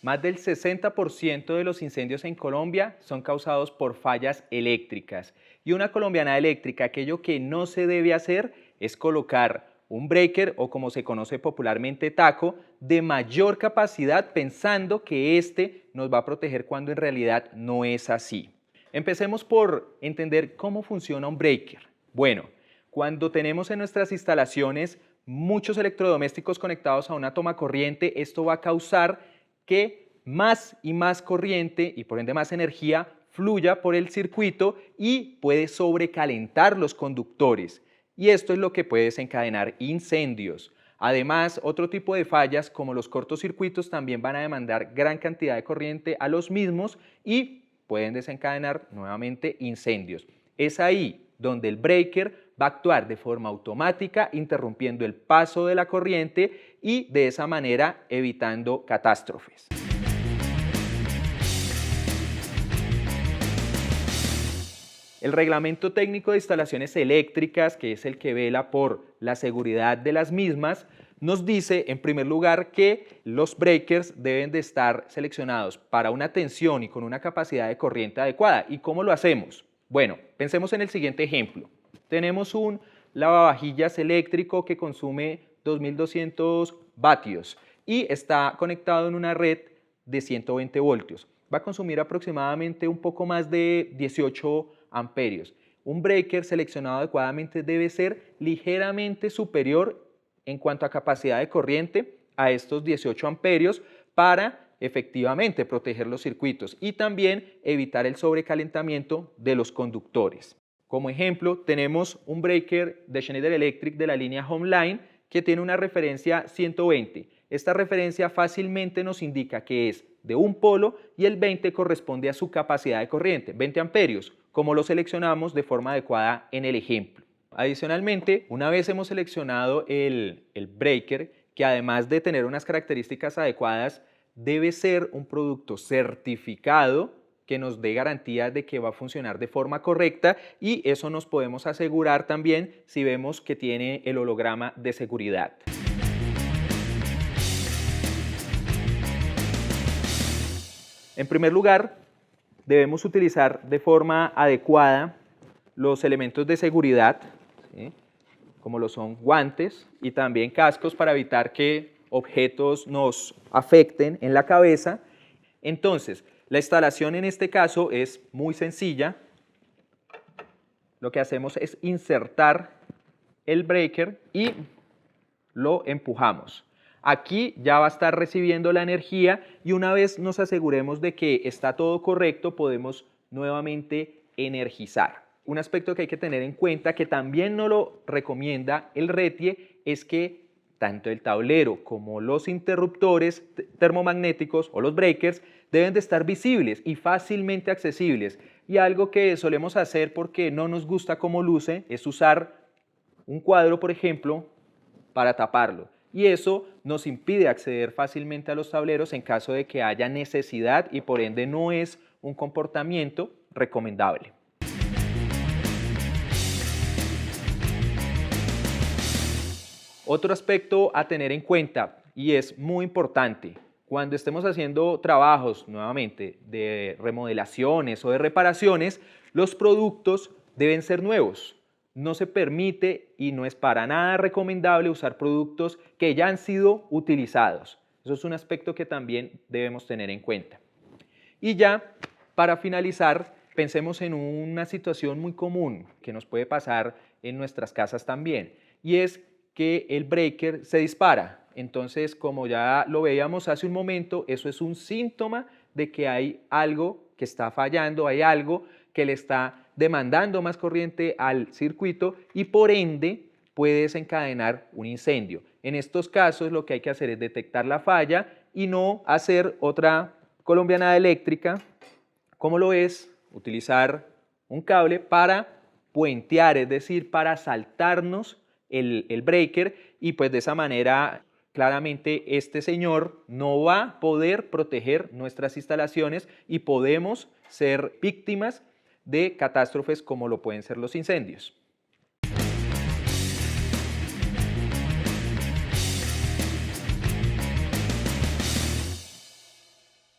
Más del 60% de los incendios en Colombia son causados por fallas eléctricas. Y una colombiana eléctrica, aquello que no se debe hacer es colocar un breaker o como se conoce popularmente taco de mayor capacidad pensando que este nos va a proteger cuando en realidad no es así. Empecemos por entender cómo funciona un breaker. Bueno, cuando tenemos en nuestras instalaciones muchos electrodomésticos conectados a una toma corriente, esto va a causar que más y más corriente y por ende más energía fluya por el circuito y puede sobrecalentar los conductores. Y esto es lo que puede desencadenar incendios. Además, otro tipo de fallas como los cortocircuitos también van a demandar gran cantidad de corriente a los mismos y pueden desencadenar nuevamente incendios. Es ahí donde el breaker va a actuar de forma automática, interrumpiendo el paso de la corriente y de esa manera evitando catástrofes. El Reglamento Técnico de Instalaciones Eléctricas, que es el que vela por la seguridad de las mismas, nos dice, en primer lugar, que los breakers deben de estar seleccionados para una tensión y con una capacidad de corriente adecuada. ¿Y cómo lo hacemos? Bueno, pensemos en el siguiente ejemplo. Tenemos un lavavajillas eléctrico que consume 2200 vatios y está conectado en una red de 120 voltios. Va a consumir aproximadamente un poco más de 18 amperios. Un breaker seleccionado adecuadamente debe ser ligeramente superior en cuanto a capacidad de corriente a estos 18 amperios para efectivamente proteger los circuitos y también evitar el sobrecalentamiento de los conductores. Como ejemplo, tenemos un breaker de Schneider Electric de la línea Homeline que tiene una referencia 120. Esta referencia fácilmente nos indica que es de un polo y el 20 corresponde a su capacidad de corriente, 20 amperios, como lo seleccionamos de forma adecuada en el ejemplo. Adicionalmente, una vez hemos seleccionado el breaker, que además de tener unas características adecuadas, debe ser un producto certificado que nos dé garantía de que va a funcionar de forma correcta y eso nos podemos asegurar también si vemos que tiene el holograma de seguridad. En primer lugar, debemos utilizar de forma adecuada los elementos de seguridad, ¿sí?, como lo son guantes y también cascos para evitar que objetos nos afecten en la cabeza. Entonces, la instalación en este caso es muy sencilla. Lo que hacemos es insertar el breaker y lo empujamos. Aquí ya va a estar recibiendo la energía y una vez nos aseguremos de que está todo correcto, podemos nuevamente energizar. Un aspecto que hay que tener en cuenta, que también nos lo recomienda el RETIE, es que tanto el tablero como los interruptores termomagnéticos o los breakers deben de estar visibles y fácilmente accesibles. Y algo que solemos hacer porque no nos gusta cómo luce es usar un cuadro, por ejemplo, para taparlo. Y eso nos impide acceder fácilmente a los tableros en caso de que haya necesidad y por ende no es un comportamiento recomendable. Otro aspecto a tener en cuenta, y es muy importante, cuando estemos haciendo trabajos nuevamente de remodelaciones o de reparaciones, los productos deben ser nuevos. No se permite y no es para nada recomendable usar productos que ya han sido utilizados. Eso es un aspecto que también debemos tener en cuenta. Y ya, para finalizar, pensemos en una situación muy común que nos puede pasar en nuestras casas también, y es que el breaker se dispara. Entonces, como ya lo veíamos hace un momento, eso es un síntoma de que hay algo que está fallando, hay algo que le está demandando más corriente al circuito y por ende puede desencadenar un incendio. En estos casos lo que hay que hacer es detectar la falla y no hacer otra colombiana eléctrica, como lo es utilizar un cable para puentear, es decir, para saltarnos el breaker y pues de esa manera claramente este señor no va a poder proteger nuestras instalaciones y podemos ser víctimas de catástrofes como lo pueden ser los incendios.